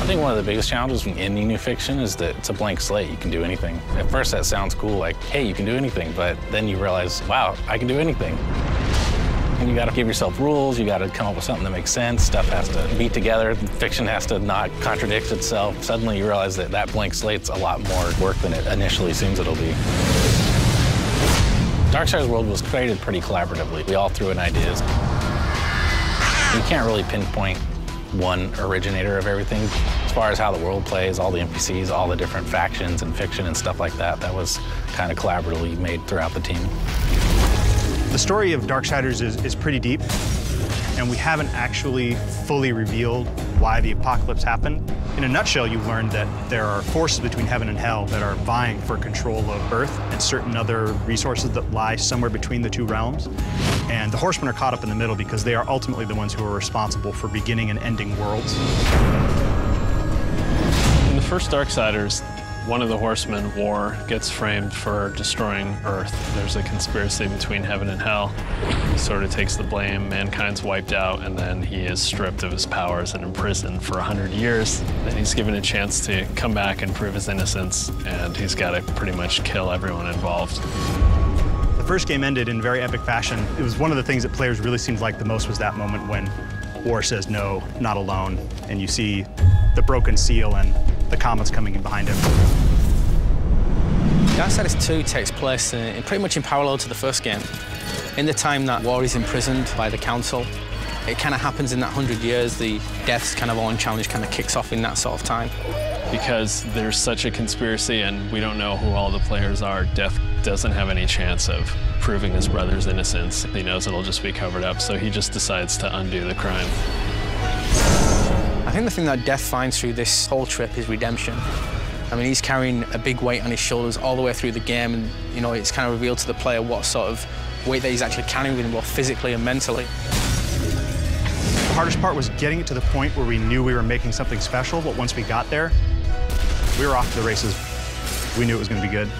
think one of the biggest challenges from any new fiction is that it's a blank slate. You can do anything. At first that sounds cool, like, hey, you can do anything, but then you realize, wow, I can do anything. And you gotta give yourself rules, you gotta come up with something that makes sense, stuff has to be together, fiction has to not contradict itself. Suddenly you realize that that blank slate's a lot more work than it initially seems it'll be. Darksiders world was created pretty collaboratively. We all threw in ideas. You can't really pinpoint one originator of everything. As far as how the world plays, all the NPCs, all the different factions and fiction and stuff like that, that was kind of collaboratively made throughout the team. The story of Darksiders is pretty deep, and we haven't actually fully revealed why the apocalypse happened. In a nutshell, you learned that there are forces between heaven and hell that are vying for control of Earth and certain other resources that lie somewhere between the two realms. And the Horsemen are caught up in the middle because they are ultimately the ones who are responsible for beginning and ending worlds. In the first Darksiders, one of the Horsemen, War, gets framed for destroying Earth. There's a conspiracy between heaven and hell. He sort of takes the blame, mankind's wiped out, and then he is stripped of his powers and imprisoned for 100 years. Then he's given a chance to come back and prove his innocence, and he's got to pretty much kill everyone involved. The first game ended in very epic fashion. It was one of the things that players really seemed like the most was that moment when War says, "No, not alone," and you see the broken seal and the comets coming in behind him. Darksiders 2 takes place in pretty much in parallel to the first game. In the time that War is imprisoned by the Council, it kind of happens in that 100 years. The deaths kind of on challenge kind of kicks off in that sort of time. Because there's such a conspiracy and we don't know who all the players are, Death doesn't have any chance of proving his brother's innocence. He knows it'll just be covered up, so he just decides to undo the crime. I think the thing that Death finds through this whole trip is redemption. I mean, he's carrying a big weight on his shoulders all the way through the game, and, you know, it's kind of revealed to the player what sort of weight that he's actually carrying with him, both physically and mentally. The hardest part was getting it to the point where we knew we were making something special, but once we got there, we were off to the races. We knew it was going to be good.